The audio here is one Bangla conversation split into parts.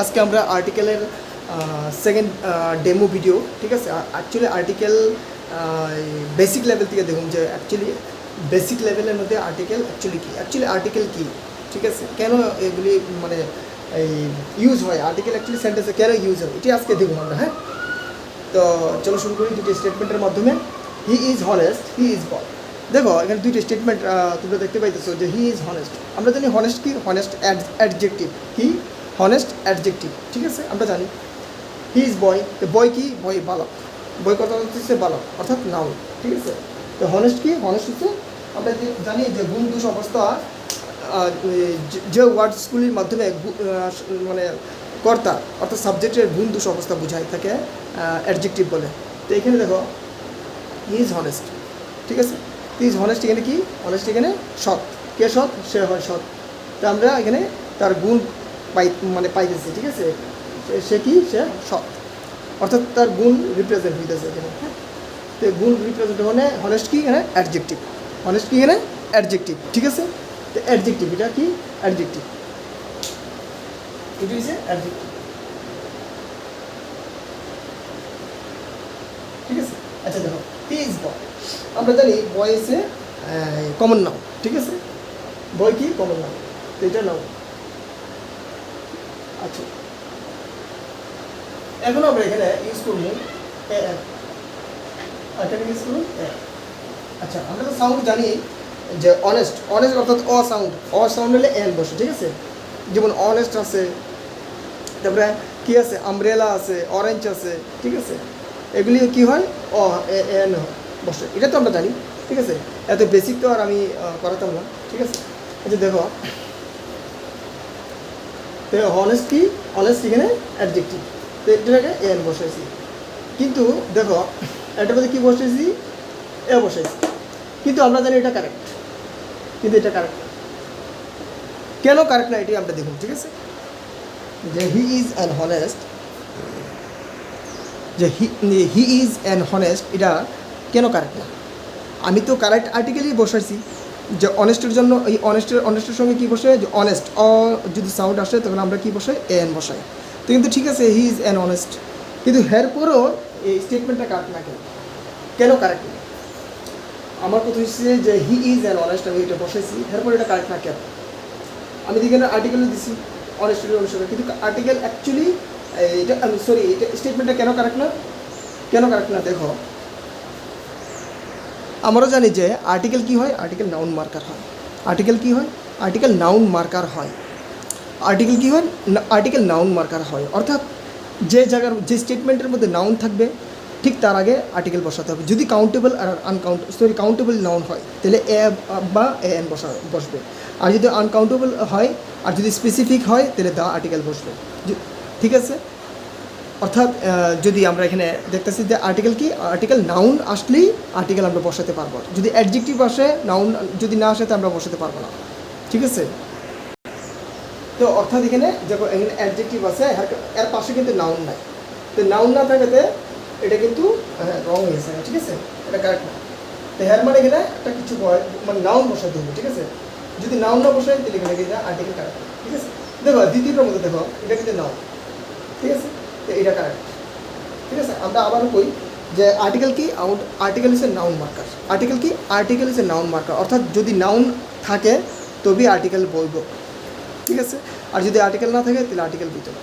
আজকে আমরা আর্টিকেলের সেকেন্ড ডেমো ভিডিও, ঠিক আছে। অ্যাকচুয়ালি আর্টিকেল বেসিক লেভেল থেকে দেখুন যে অ্যাকচুয়ালি বেসিক লেভেলের মধ্যে আর্টিকেল অ্যাকচুয়ালি আর্টিকেল কী, ঠিক আছে, কেন এগুলি মানে এই ইউজ হয়, আর্টিকেল অ্যাকচুয়ালি সেন্টেন্সে কেন ইউজ হয়, এটি আজকে দেখুন আমরা। হ্যাঁ, তো চলো শুরু করি দুটি স্টেটমেন্টের মাধ্যমে। He is honest, he is boy. দেখো এখানে দুইটি স্টেটমেন্ট তোমরা দেখতে পাইতেছো যে হি ইজ হনেস্ট। আমরা জানি হনেস্ট কি, হনেস্ট অ্যাডজেক্টিভ, হি হনেস্ট অ্যাডজেক্টিভ, ঠিক আছে, আমরা জানি। হি ইজ বয়, বয় কি, বয় বালক, বয় কথা হচ্ছে বালক অর্থাৎ নাউন, ঠিক আছে। তো হনেস্ট কি, হনেস্ট হচ্ছে আমরা জানি যে গুণ দোষ অবস্থা যে ওয়ার্ডসগুলির মাধ্যমে মানে কর্তা অর্থাৎ সাবজেক্টের গুণ দোষ অবস্থা বোঝায় তাকে অ্যাডজেক্টিভ বলে। তো এখানে দেখো হি ইজ হনেস্ট, ঠিক আছে। হি ইজ হনেস্ট এখানে কি, হনেস্ট এখানে সৎ, কে সৎ, সে হয় সৎ। তো আমরা এখানে তার গুণ পাইতেছি, ঠিক আছে। সে কি, সে সৎ, অর্থাৎ তার গুণ রিপ্রেজেন্ট হইতেছে এখানে। হ্যাঁ, তো গুণ রিপ্রেজেন্ট মানে হনেস্ট কি এখানে অ্যাডজেক্টিভ, হনেস্ট কি এখানে অ্যাডজেক্টিভ, ঠিক আছে। তো অ্যাডজেক্টিভ এটা কি, অ্যাডজেক্টিভ, এটা হচ্ছে অ্যাডজেক্টিভ, ঠিক আছে। আচ্ছা দেখো হি ইজ বয়, আমরা জানি বয় এসে কমন নাউন, ঠিক আছে। বয় কি, কমন নাউন, তো এটা নাউন। আচ্ছা এখন আমরা এখানে ইউজ করবো ইউজ করুন। আচ্ছা আমরা তো সাউন্ড জানি যে অনেস্ট, অনেস্ট অর্থাৎ অসাউন্ড হলে এন বসে, ঠিক আছে। যেমন অনেস্ট আছে, তারপরে কি আছে, আমব্রেলা আছে, অরেঞ্জ আছে, ঠিক আছে। এগুলি কি হয়, এন বসে, এটা তো আমরা জানি, ঠিক আছে। এত বেসিক তো আর আমি করাতাম না, ঠিক আছে। আচ্ছা দেখো তো অনেস্ট কি, অনেস্ট এখানে অ্যাডজেক্টিভ, তো এটাকে এন বসাইছি, কিন্তু দেখো এটার মধ্যে কী বসাইছি, এ বসাইছি, কিন্তু আমরা জানি এটা কারেক্ট, কিন্তু এটা কারেক্ট না। কেন কারেক্ট না এটি আমরা দেখুন, ঠিক আছে। যে হি ইজ অ্যান হনেস্ট, যে হি ইজ অ্যান হনেস্ট এটা কেন কারেক্ট না, আমি তো কারেক্ট আর্টিকেলই বসাইছি যে অনেস্টের জন্য। এই অনেস্টের সঙ্গে কী বসে, যে অনেস্ট যদি সাউন্ড আসে তখন আমরা কী বসাই, এন বসাই। তো কিন্তু ঠিক আছে হি ইজ অ্যান অনেস্ট, কিন্তু এরপরও এই স্টেটমেন্টটা কারেক্ট না, কেন কারেক্ট না। আমার কথা হচ্ছে যে হি ইজ অ্যান অনেস্ট, আমি এটা বসাইছি, এরপর এটা কারেক্ট না কেন। আমি এখানে আর্টিকেলে দিছি অনেস্টের অনুসারে, কিন্তু আর্টিকেল অ্যাকচুয়ালি এটা এটা স্টেটমেন্টটা কেন কারেক্ট না, কেন কারেক্ট না। দেখো আমরাও জানি যে আর্টিকেল কি হয়, আর্টিকেল নাউন মার্কার হয়। আর্টিকেল কি হয়, আর্টিকেল নাউন মার্কার হয়। আর্টিকেল কি হয়, আর্টিকেল নাউন মার্কার হয়, অর্থাৎ যে জায়গার যে স্টেটমেন্টের মধ্যে নাউন থাকবে ঠিক তার আগে আর্টিকেল বসাতে হবে। যদি কাউন্টেবল আর কাউন্টেবল নাউন হয় তাহলে এ বা এন বসবে, আর যদি আনকাউন্টেবল হয় আর যদি স্পেসিফিক হয় তাহলে দ্য আর্টিকেল বসবে, ঠিক আছে। অর্থাৎ যদি আমরা এখানে দেখতেছি যে আর্টিকেল কি, আর্টিকেল নাউন আসলেই আর্টিকেল আমরা বসাতে পারবো, যদি অ্যাডজেক্টিভ আসে, নাউন যদি না আসে তো আমরা বসাতে পারবো না, ঠিক আছে। তো অর্থাৎ এখানে যখন এখানে অ্যাডজেক্টিভ আছে এর পাশে কিন্তু নাউন নাই, তো নাউন না থাকাতে এটা কিন্তু রং হয়েছে, ঠিক আছে, এটা কারেক্ট না। তো হ্যার মানে এখানে একটা কিছু মানে নাউন বসাতে হবে, ঠিক আছে। যদি নাউন না বসাই তাহলে এখানে কিন্তু আর্টিকেল কারেক্ট, ঠিক আছে। দেখো দ্বিতীয়টার মধ্যে দেখো এটা কিন্তু নাউন, ঠিক আছে, তো এটা কারেক্ট, ঠিক আছে। আমরা আবারও কই যে আর্টিকেল কি, article is a noun marker. Article কি, article is a noun marker, অর্থাৎ যদি নাউন থাকে তবেই আর্টিকেল বইব, ঠিক আছে। আর যদি আর্টিকেল না থাকে তাহলে আর্টিকেল বইত না,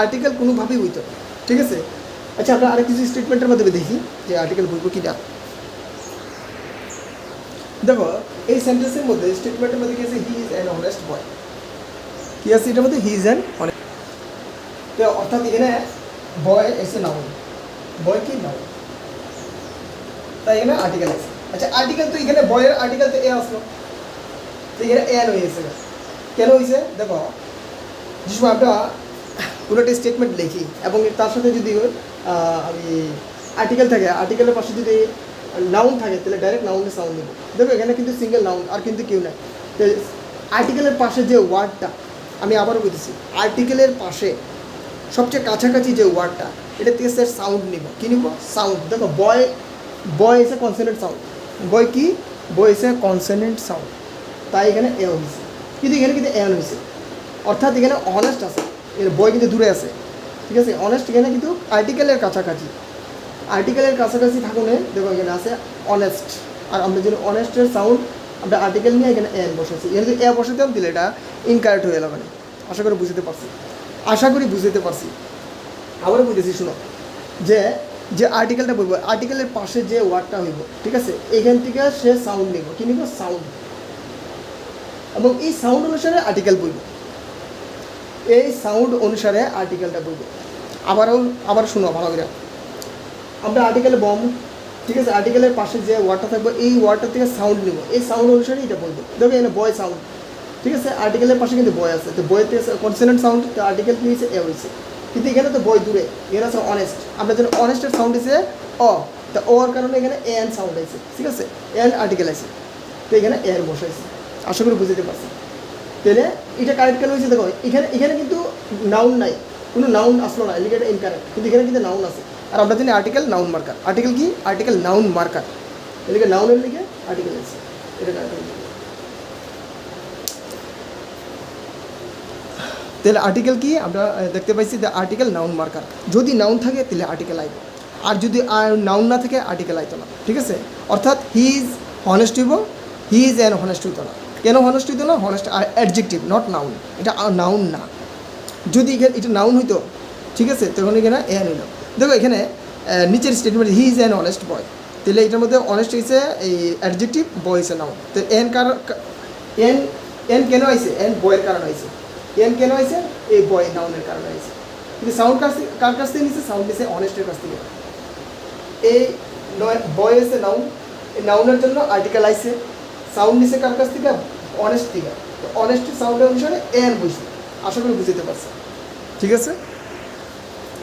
আর্টিকেল কোনোভাবেই বইত না, ঠিক আছে। আচ্ছা আমরা আরেক কিছু স্টেটমেন্টের মাধ্যমে দেখি যে আর্টিকেল বইব কি না। দেখো এই সেন্টেন্সের মধ্যে স্টেটমেন্টের মধ্যে কি আছে, he is an honest boy, কি আছে এটার মধ্যে, হি ইজ অ্যান অনেস্ট। তো অর্থাৎ এখানে বয় এসে নাউন, বয় কি নাউন, তাই এখানে আর্টিকেল আছে। আচ্ছা আর্টিকেল তো এখানে বয়ের আর্টিকেল তো এ আসলো, তো এখানে এন হয়েছে, কেন হয়েছে। দেখো যে সময় আমরা কোনো একটা স্টেটমেন্ট লিখি এবং তার সাথে যদি আমি আর্টিকেল থাকে, আর্টিকেলের পাশে যদি নাউন থাকে তাহলে ডাইরেক্ট নাউনের সাউন্ড দেবো। দেখো এখানে কিন্তু সিঙ্গেল নাউন আর কিন্তু কেউ নাই, তো আর্টিকেলের পাশে যে ওয়ার্ডটা, আমি আবারও বলতেছি আর্টিকেলের পাশে সবচেয়ে কাছাকাছি যে ওয়ার্ডটা, এটা থেকে স্যার সাউন্ড নিব, কী নিব, সাউন্ড। দেখো বয় এসে কনসোনেন্ট সাউন্ড, বয় কি, বয় এসে কনসোনেন্ট সাউন্ড, তাই এখানে এ হয়েছে, কিন্তু এখানে কিন্তু এন হয়েছে, অর্থাৎ এখানে অনেস্ট আছে, এর বয় কিন্তু দূরে আছে, ঠিক আছে। অনেস্ট এখানে কিন্তু আর্টিকেলের কাছাকাছি, আর্টিকেলের কাছাকাছি থাকুনে দেখো এখানে আছে অনেস্ট। আর আমরা যদি অনেস্টের সাউন্ড আমরা আর্টিকেল নিয়ে এখানে এন বসেছি, এখানে যদি এ বসাতাম দিলে এটা ইনকারেক্ট হয়ে যাবে। আশা করি বুঝতে পারছি, আশা করি বুঝতে পারছি। আবারও বুঝেছি, শুনো, যে যে আর্টিকেলটা বলবো, আর্টিকেলের পাশে যে ওয়ার্ডটা হইব, ঠিক আছে, এখান থেকে সে সাউন্ড নিব, কী নিব, সাউন্ড, এবং এই সাউন্ড অনুসারে আর্টিকেল বলব, এই সাউন্ড অনুসারে আর্টিকেলটা বলব। আবার শুনো ভালো করে, আমরা আর্টিকেলে বম, ঠিক আছে, আর্টিকেলের পাশে যে ওয়ার্ডটা থাকবে এই ওয়ার্ডটা থেকে সাউন্ড নেব, এই সাউন্ড অনুসারে এটা বলবো। দেখো এখানে বয় সাউন্ড, ঠিক আছে, আর্টিকেলের পাশে কিন্তু বয় আছে, তো বইতে কনসোনেন্ট সাউন্ড, তো আর্টিকেল কী হয়েছে, এ হয়েছে। কিন্তু এখানে তো বই দূরে, এখানে আছে অনেস্ট, আমরা যেন অনেস্টের সাউন্ড হয়েছে অ, তা ওর কারণে এখানে এন সাউন্ড আছে, ঠিক আছে, এন আর্টিকেল আছে, তো এখানে এর বসাইছে। আশা করি বুঝতে পারছি। তাহলে এটা কারেক্ট কেন হয়েছে, দেখো এখানে কিন্তু নাউন নাই, কোনো নাউন আসলো না, এদিকে এটা ইনকারেক্ট, কিন্তু এখানে কিন্তু নাউন আছে। আর আমরা জানি আর্টিকেল নাউন মার্কার, আর্টিকেল কি, আর্টিকেল নাউন মার্কার, এদিকে নাউনের দিকে আর্টিকেল আছে, এটা কারেক্ট। তাহলে আর্টিকেল কি আমরা দেখতে পাইছি, দ্য আর্টিকেল নাউন মার্কার। যদি নাউন থাকে তাহলে আর্টিকেল আইব, আর যদি নাউন না থাকে আর্টিকেল আইতো না, ঠিক আছে। অর্থাৎ হি ইজ হনেস্ট হইব, হি ইজ অ্যান হনেস্ট হইতো না। কেন হনেস্ট হইতো না, হনেস্ট অ্যাডজেক্টিভ নট নাউন, এটা নাউন না। যদি এখানে এটা নাউন হইতো, ঠিক আছে, তখন এখানে এন হইল। দেখো এখানে নিচের statement he is an honest boy, তাহলে এটার মধ্যে অনেস্ট হয়েছে এই অ্যাডজেক্টিভ, বয় হয়েছে নাউন। তো এন এন কেন আইছে, এন বয়ের কারণ আইছে, এন কেন হয়েছে, এই বয় নাউনের কারণে হয়েছে। কিন্তু সাউন্ড কার কাছ থেকে নিচ্ছে, সাউন্ড নিচ্ছে অনেস্টের কাছ থেকে। এই বয় হয়েছে নাউন, এই নাউনের জন্য আর্টিকেল আইছে, সাউন্ড নিচ্ছে কার কাছ থেকে, অনেস্ট থেকে। তো অনেস্টের সাউন্ডের অনুসারে এন বসে, আশা করি বুঝতে পারছি, ঠিক আছে।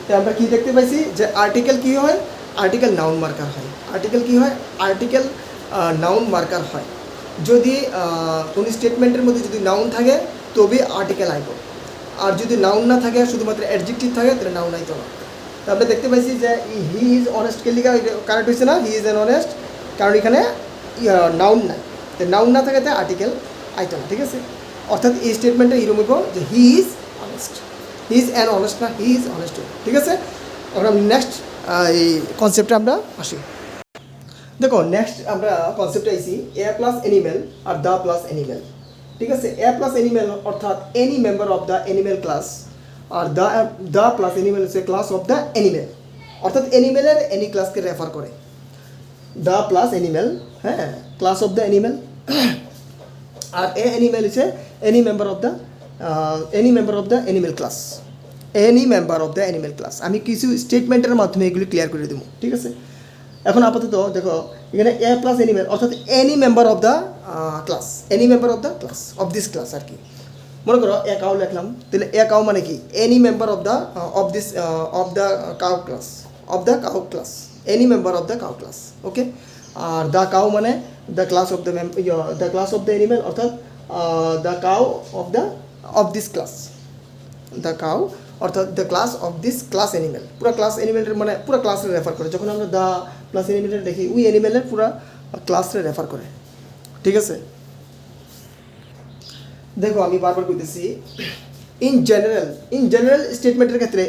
তো আমরা কী দেখতে পাইছি, যে আর্টিকেল কী হয়, আর্টিকেল নাউন মার্কার হয়। আর্টিকেল কী হয়, আর্টিকেল নাউন মার্কার হয়। যদি কোনো স্টেটমেন্টের মধ্যে যদি নাউন থাকে তবে আর্টিকেল আইব, আর যদি নাউন না থাকে, শুধুমাত্র অ্যাডজেক্টিভ থাকে, তাহলে নাউন আইতো না। তো আমরা দেখতে পাইছি যে হি ইজ অনেস্ট কে লিখা কারেক্ট হয়েছে না, হি ইজ অ্যান অনেস্ট, কারণ এখানে নাউন নাই, তো নাউন না থাকে তাই আর্টিকেল আইতো না, ঠিক আছে। অর্থাৎ এই স্টেটমেন্টটা এরকম হইব যে he is honest, he is an honest না, হি ইজ অনেস্ট, ঠিক আছে। আমরা নেক্সট এই কনসেপ্টে আমরা আসি। দেখো নেক্সট আমরা কনসেপ্টে আইছি এ প্লাস অ্যানিমেল আর দ্য প্লাস অ্যানিমেল, ঠিক আছে। এ প্লাস অ্যানিমেল অর্থাৎ any member of the animal class, আর দ্য প্লাস অ্যানিমেল হচ্ছে ক্লাস অফ দ্য অ্যানিমেল, অর্থাৎ অ্যানিমেলের এনি ক্লাসকে রেফার করে। দ্য প্লাস অ্যানিমেল, হ্যাঁ, ক্লাস অফ দ্য অ্যানিমেল, আর এ অ্যানিমেল হচ্ছে any member of the animal class, any member of the animal class. আমি কিছু স্টেটমেন্টের মাধ্যমে এগুলি ক্লিয়ার করে দেবো, ঠিক আছে। এখন আপাতত দেখো এখানে এ প্লাস অ্যানিমেল অর্থাৎ any member of the class, any member of the class, of this class আর কি। মনে করো এ কাউ লিখলাম, তাহলে এ কাউ মানে কি, any member of the of the cow class, of the cow class, any member of the cow class, okay. আর দ্য কাউ মানে the class of the class of the animal, অর্থাৎ the cow of this class, the cow অর্থাৎ the class of this class animal. পুরো ক্লাস অ্যানিমেলের মানে পুরো ক্লাসে রেফার করে, যখন আমরা দ্য প্লাস অ্যানিমেলের দেখি ওই অ্যানিমেলের পুরো ক্লাসে রেফার করে, ঠিক আছে। দেখো আমি বারবার কইতেছি, ইন জেনারেল স্টেটমেন্টের ক্ষেত্রে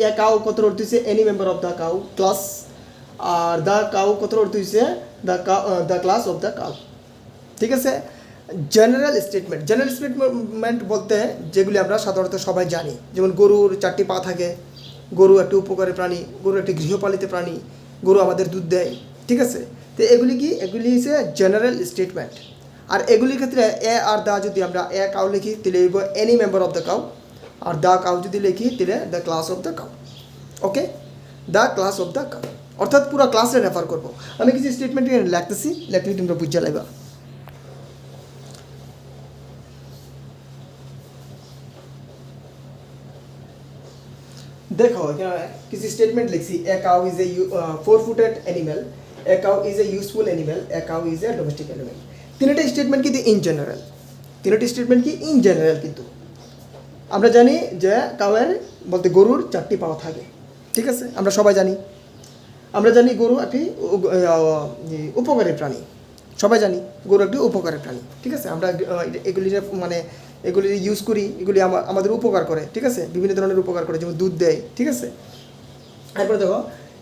এ কাউ কত অর্থ হচ্ছে any member of the cow class, আর দ্য কাউ কত অর্থ হচ্ছে the class of the cow, ঠিক আছে। জেনারেল স্টেটমেন্ট বলতে যেগুলি আমরা সাধারণত সবাই জানি, যেমন গরুর 4টি পা থাকে, গরু একটি উপকারী প্রাণী, গরু একটি গৃহপালিত প্রাণী, গরু আমাদের দুধ দেয়, ঠিক আছে। তো এগুলি হচ্ছে জেনারেল স্টেটমেন্ট। আর এগুলির ক্ষেত্রে এ আর দা যদি আমরা এ কাউ লিখি তাহলে any member of the cow, আর দা কাউ যদি লিখি তাহলে the class of the cow, okay, the class of the cow, অর্থাৎ পুরো ক্লাসে রেফার করবো। আমি কিছু স্টেটমেন্ট লিখতেছি, লেখলে তোমরা বুঝে লাইবা। দেখো এখানে কিছু স্টেটমেন্ট লিখছি, এ cow is A 4-footed animal, A cow is a useful animal, A cow is A domestic animal. তিনটা স্টেটমেন্ট কিন্তু ইন জেনারেল, কিন্তু আমরা জানি যে কাউয়ের বলতে গরুর 4টি পা থাকে, ঠিক আছে, আমরা সবাই জানি। আমরা জানি গরু একটি উপকারী প্রাণী, সবাই জানি গরু একটি উপকারী প্রাণী, ঠিক আছে। আমরা এগুলি মানে এগুলি ইউজ করি, এগুলি আমাদের উপকার করে, ঠিক আছে, বিভিন্ন ধরনের উপকার করে, যেমন দুধ দেয়, ঠিক আছে। এরপরে দেখো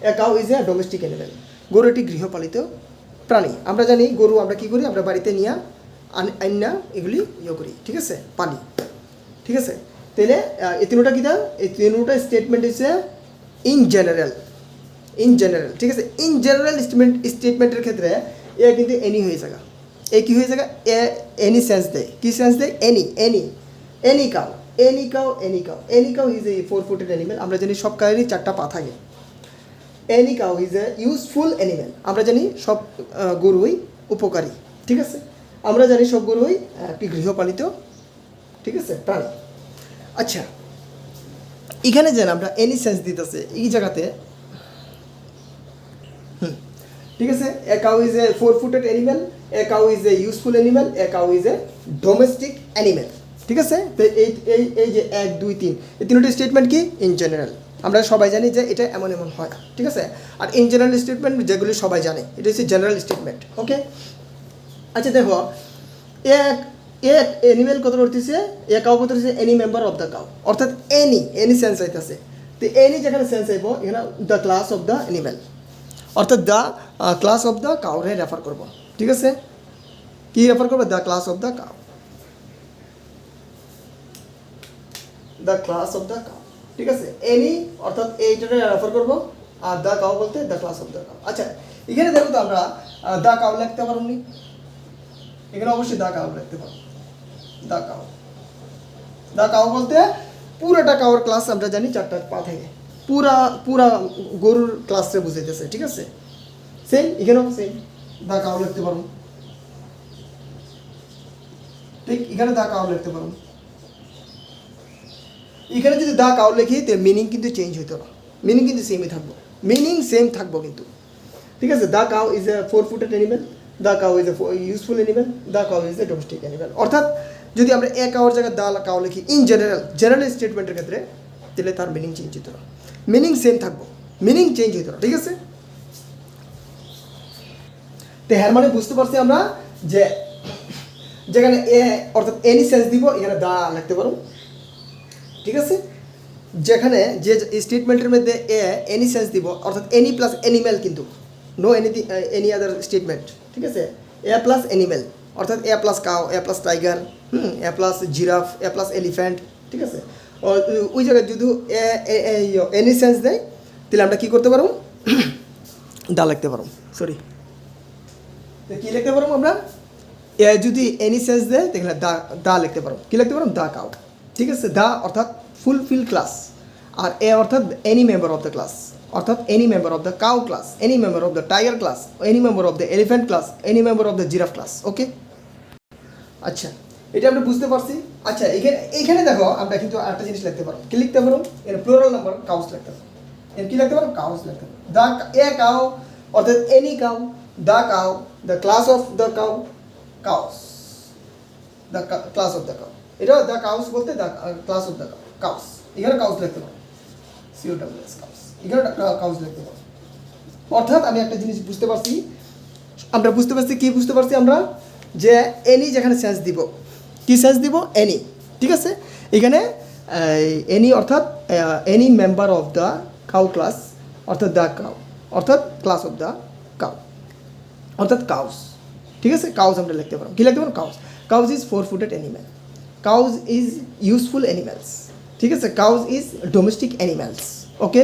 এ cow is A domestic animal, গরু একটি গৃহপালিত প্রাণী। আমরা জানি গরু আমরা কী করি, আমরা বাড়িতে নিয়ে আইনা এগুলি করি, ঠিক আছে, পালি, ঠিক আছে। তাহলে এই তিনটা কী দাও, এই তিনটা স্টেটমেন্ট হচ্ছে ইন জেনারেল, ঠিক আছে। ইন জেনারেল স্টেটমেন্টের ক্ষেত্রে এ কিন্তু এনি হয়ে যাবে, এ কী হয়ে যাবে, এনি সেন্স দেয়, কী সেন্স দেয়, any cow is A 4 footed animal. আমরা জানি সব কাউয়েরই 4টা পা থাকে। Any cow is a useful animal, আমরা জানি সব গরুই উপকারী, ঠিক আছে। আমরা জানি সব গরুই একটি গৃহপালিত, ঠিক আছে, প্রাণী। আচ্ছা, এখানে যেন আমরা এনি সেন্স দিতেছে এই জায়গাতে, ঠিক আছে। এ cow is A 4 footed animal, A cow is a useful animal, A cow is A domestic animal, ঠিক আছে। তো এই যে 1 2 3 এই তিনটি স্টেটমেন্ট কি, ইন জেনারেল। আমরা সবাই জানি যে এটা এমন এমন হয়, ঠিক আছে। আর ইন জেনারেল স্টেটমেন্ট যেগুলি সবাই জানে, এটা হচ্ছে জেনারেল স্টেটমেন্ট, ওকে। আচ্ছা দেখো, অ্যানিমেল কত করতেছে, এ কাউ কত করতেছে, any member of the cow, অর্থাৎ এনি সেন্স আইতেছে। তো এনি যেখানে সেন্স আইব, এখানে the class of the animal, অর্থাৎ দ্য ক্লাস অফ দ্য কাউরে রেফার করব, ঠিক আছে। কি রেফার করবো, the class of the cow, the class of the cow, ঠিক আছে। এনি অর্থাৎ এইটাকে রেফার করবো, আর দ্য কাউ বলতে the class of the cow. আচ্ছা, এখানে দেখো তো আমরা দ্য কাউ লিখতে পারবনি, এখানে অবশ্যই দ্য কাউ লিখতে পারবো। দ্য কাউ বলতে পুরোটা কাউর ক্লাস আমরা জানি 4টা পা থাকে, পুরা গরুর ক্লাসে বুঝাইতেছে, ঠিক আছে। সেম এখানেও সেম দ্য কাউ লিখতে পারবো, ঠিক এখানে দ্য কাউ লিখতে পারবো। এখানে যদি দ্য কাউ লিখি তাহলে মিনিং কিন্তু চেঞ্জ হইতো না, মিনিং কিন্তু সেমই থাকবো, মিনিং সেম থাকবো কিন্তু, ঠিক আছে। The cow is A 4 footed animal, the cow is a useful animal, the cow is A domestic animal. অর্থাৎ যদি আমরা এ কাউর জায়গায় দ্য কাউ লিখি ইন জেনারেল স্টেটমেন্টের ক্ষেত্রে, তাহলে তার মিনিং চেঞ্জ হতো না, মিনিং সেম থাকবো, মিনিং চেঞ্জ হতো না, ঠিক আছে। তো হ্যার মানে বুঝতে পারছি আমরা যে যেখানে এ অর্থাৎ এনি সেন্স দিব, এখানে দা লিখতে পারো, ঠিক আছে। যেখানে যে স্টেটমেন্টের মধ্যে এনি সেন্স দিব, অর্থাৎ এনি প্লাস অ্যানিমেল, কিন্তু নো এনি আদার স্টেটমেন্ট, ঠিক আছে। এ প্লাস অ্যানিমেল, অর্থাৎ এ প্লাস কাউ, এ প্লাস টাইগার, এ প্লাস জিরাফ, এ প্লাস এলিফ্যান্ট, ঠিক আছে। ওই জায়গায় যদি এনি সেন্স দেয়, তাহলে আমরা কী করতে পারবো, দা লিখতে পারবো, সরি, কী লিখতে পারবো আমরা, এ যদি এনি সেন্স দেয় তাহলে দা লিখতে পারবো, কী লিখতে পারবো, দা কাউ, ঠিক আছে। দা অর্থাৎ ফুলফিল ক্লাস, আর এ অর্থাৎ any member of the class, অর্থাৎ any member of the cow class, any member of the tiger class, any member of the elephant class, any member of the giraffe class, okay. আচ্ছা, এটা আমরা বুঝতে পারছি। আচ্ছা, এখানে দেখো আমরা কিন্তু আরেকটা জিনিস লিখতে পারো, কি লিখতে পারো, এর প্লুরাল নাম্বার কাউস লিখতে পারো, এর কি লিখতে পারো, কাউস লিখতে পারো। দ্য এ কাউ অর্থাৎ any cow, the cow, the class of the cow, cows, the class of the cow. এটা দ্য কাউস বলতে the class of the cows, এখানে কাউস লিখতে পারো, COWS কাউস, এখানে কাউস লিখতে পারো। অর্থাৎ আমি একটা জিনিস বুঝতে পারছি, আমরা বুঝতে পারছি, কি বুঝতে পারছি আমরা, যে এনি যেখানে সেন্স দিব, কি সেন্স দিব, এনি, ঠিক আছে। এখানে এনি অর্থাৎ any member of the cow class, অর্থাৎ দ্য কাউ, অর্থাৎ ক্লাস অফ দ্য কাউ, অর্থাৎ কাউস, ঠিক আছে। কাউস আমরা লিখতে পারবো, কী লিখতে পারবো, cows. Cows is 4 footed animal, cows is useful animals, ঠিক আছে। Cows is domestic animals, okay.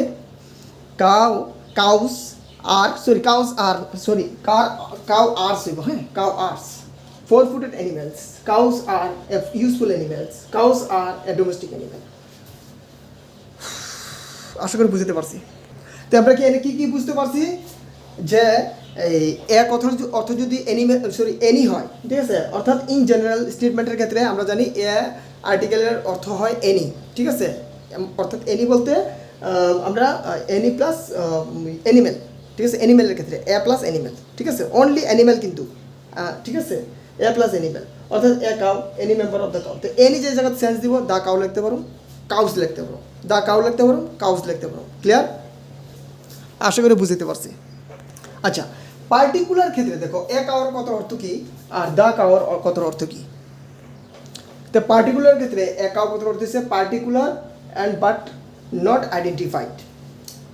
Cows are হ্যাঁ, cow are 4 footed animals, cows are useful animals, cows are a domestic animal. আশা করি বুঝতে পারছি। তো আমরা কি বুঝতে পারছি, যে এই এক অর্থ যদি এনি হয়, ঠিক আছে, অর্থাৎ ইন জেনারেল স্টেটমেন্টের ক্ষেত্রে আমরা জানি এ আর্টিকেলের অর্থ হয় এনি, ঠিক আছে। অর্থাৎ এনি বলতে আমরা এনি প্লাস অ্যানিমেল, ঠিক আছে। অ্যানিমেলের ক্ষেত্রে এ প্লাস অ্যানিমেল, ঠিক আছে, অনলি অ্যানিমেল কিন্তু, ঠিক আছে, এ প্লাস অ্যানিমেল, অর্থাৎ a cow, any member of the cow. তো এনি যে জায়গায় সেন্স দিব, দা কাউ লিখতে পারো, কাউস লিখতে পারো, দা কাউ লিখতে পারো, কাউস লিখতে পারো, ক্লিয়ার? আশা করি বুঝতে পারছি। আচ্ছা, পার্টিকুলার ক্ষেত্রে দেখো এ কাউর কত অর্থ কী আর দা কাউর কত অর্থ কী। তো পার্টিকুলার ক্ষেত্রে এ কাউ কত করতেছে particular and but not identified,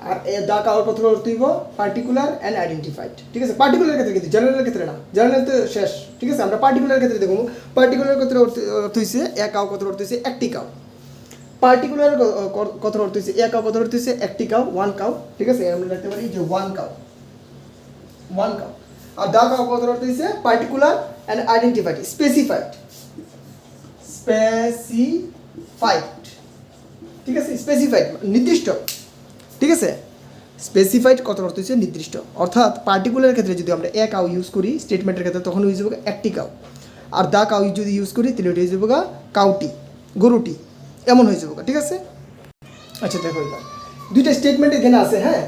আর এ দা কাউ কত করতে হইব পার্টিকুলার অ্যান্ড আইডেন্টিফাইড, ঠিক আছে। পার্টিকুলার ক্ষেত্রে কিন্তু জেনারেলের ক্ষেত্রে না, জেনারেল তো শেষ, ঠিক আছে। আমরা পার্টিকুলার ক্ষেত্রে দেখব, পার্টিকুলার ক্ষেত্রে অর্থ হইছে এ কাউ কত করতে হইছে একটি কাউ, পার্টিকুলার কত অর্থ হইছে এ কাউ কত অর্থ হইছে একটি কাউ, ওয়ান কাউ, ঠিক আছে। আমরা লিখতে পারি যে ওয়ান কাউ, ওয়ান কাউ। আর দা কাউ কত অর্থ হইছে particular and identified, specified, specified, ঠিক আছে। স্পেসিফাইড নির্দিষ্ট, ঠিক আছে। স্পেসিফাইড কত অর্থ হচ্ছে নির্দিষ্ট, অর্থাৎ পার্টিকুলার ক্ষেত্রে যদি আমরা এ কাউ ইউজ করি স্টেটমেন্টের ক্ষেত্রে তখন হয়ে যাবে একটি কাউ, আর দা কাউ যদি ইউজ করি তাহলে ওটা হয়ে যাবে কাউটি, গরুটি, এমন হয়ে যাবে, ঠিক আছে। আচ্ছা দেখো এবার দুইটা স্টেটমেন্ট এখানে আছে, হ্যাঁ।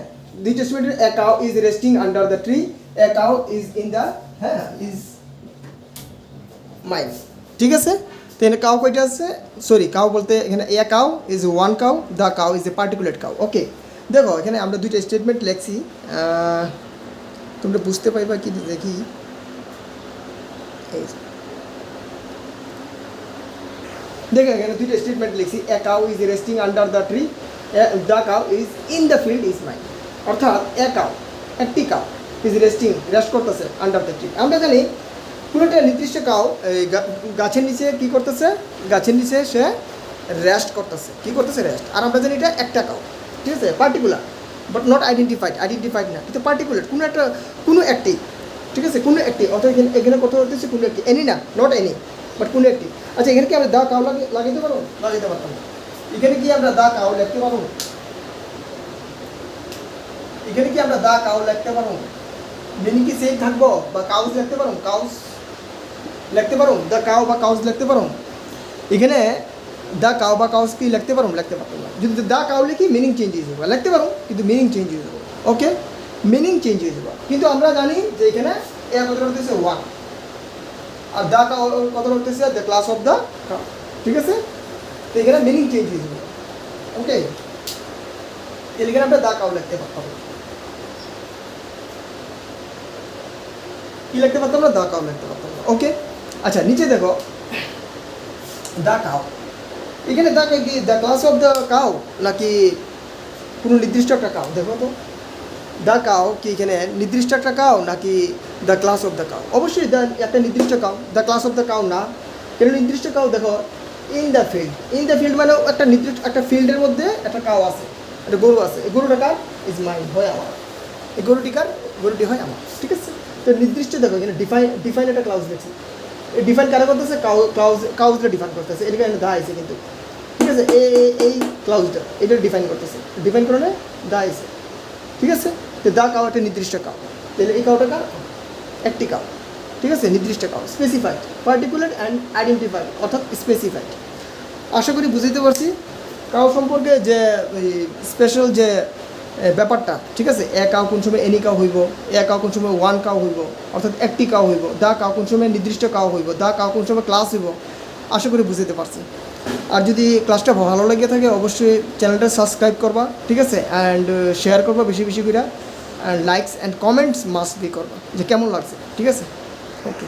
দুইটা স্টেটমেন্টের এ cow is resting under the tree, A cow is in the, হ্যাঁ, ইজ মাইন, ঠিক আছে। তো এখানে কাউ কয়টা আছে, সরি কাউ বলতে এখানে a cow is one cow, the cow is a particular cow. Okay, দেখো এখানে আমরা দুইটা স্টেটমেন্ট লিখছি, তোমরা বুঝতে পারবা কি দেখি। দেখো এখানে দুইটা স্টেটমেন্ট লিখছি, এ cow is resting under the tree, the cow is in the field is mine, অর্থাৎ এ কাউ একটি কাউ ইজ রেস্টিং, রেস্ট করতেছে আন্ডার দ্য ট্রি। আমরা জানি কোনো একটা নির্দিষ্ট কাউ গাছের নিচে কী করতেছে, গাছের নিচে সে রেস্ট করতেছে, কী করতেছে রেস্ট। আর আমরা জানি এটা একটা কাউ, ঠিক আছে, particular but not identified, identified না কিন্তু পার্টিকুলার, কোনো একটা কোনো একটি, ঠিক আছে, কোনো একটি, অর্থাৎ এখানে কথা হচ্ছে কোনো একটি, এনি না, নট এনি বাট কোনো একটি। আচ্ছা এখানে কি আমরা দা কাউ লাগাইতে পারবো, লাগাইতে পারতাম না। এখানে কি আমরা দা কাউ লিখতে পারবো, এখানে কি আমরা দা কাউ লিখতে পারবো, মিনিং কি সেম থাকবো, বা কাউস লিখতে পারো, কাউস লিখতে পারো, দ্য কাউ বা কাউস লিখতে পারো। এখানে দ্য কাউ বা কাউস কি লিখতে পারো, লিখতে পারতাম না। যদি দ্য কাউ লিখি মিনিং চেঞ্জ হয়ে যাবে, লিখতে পারো কিন্তু মিনিং চেঞ্জ হয়ে যাবে, ওকে, মিনিং চেঞ্জ হয়ে যাবে। কিন্তু আমরা জানি যে এখানে এ কত হচ্ছে ওয়ান, আর দ্য কাউ কত হচ্ছে the class of the cow, ঠিক আছে। তো এখানে মিনিং চেঞ্জ হয়ে যাবে, ওকে। এখানে আমরা দ্য কাউ লিখতে পারতাম, কি লিখতে পারতাম না, দ্য কাউ লিখতে পারতাম না, ওকে। আচ্ছা নিচে দেখো দ্য কাউ, এখানে দ্য কি the class of the cow নাকি কোনো নির্দিষ্ট একটা কাউ, দেখো তো দ্য কাউ কি এখানে নির্দিষ্ট একটা কাউ নাকি the class of the cow. অবশ্যই দ্য একটা নির্দিষ্ট cow, the class of the cow না, কেন নির্দিষ্ট কাউ। দেখো in the field, in the field মানে একটা নির্দিষ্ট একটা ফিল্ডের মধ্যে একটা কাউ আছে, একটা গরু আছে, এই গরুটা কার, ইজ মাইন, হয় আমার, এই গরুটি কার, গরুটি হয় আমার, ঠিক আছে। তো নির্দিষ্ট দেখো এখানে ডিফাইন একটা ক্লাউজ দেখছি, এই ডিফাইন কারা করতেছে, কাউজটা ডিফাইন করতেছে, এটা এখানে দা আছে কিন্তু, ঠিক আছে। এই ক্লাউজটা এটা ডিফাইন করতেছে, ডিফাইন করে দা আছে, ঠিক আছে। তো দা কাউ একটা নির্দিষ্ট কাউ, তাহলে এই কাউটা কার, একটি কাউ, ঠিক আছে, নির্দিষ্ট cow, specified, particular and identified, অর্থাৎ স্পেসিফাইড। আশা করি বুঝতে পারছি কাউ সম্পর্কে যে স্পেশাল যে ব্যাপারটা, ঠিক আছে। এ কাউ কোন সময় এনি কাউ হইব, এ কাউ কোন সময় ওয়ান কাউ হইব, অর্থাৎ একটি কাউ হইব, দা কাউ কোন সময় নির্দিষ্ট কাউ হইব, দা কাউ কোন সময় ক্লাস হইব, আশা করি বুঝতে পারছি। আর যদি ক্লাসটা ভালো লেগে থাকে অবশ্যই চ্যানেলটা সাবস্ক্রাইব করবা, ঠিক আছে, অ্যান্ড শেয়ার করবা বেশি বেশি করে, and likes and comments must be করবা যে কেমন লাগছে, ঠিক আছে, ওকে।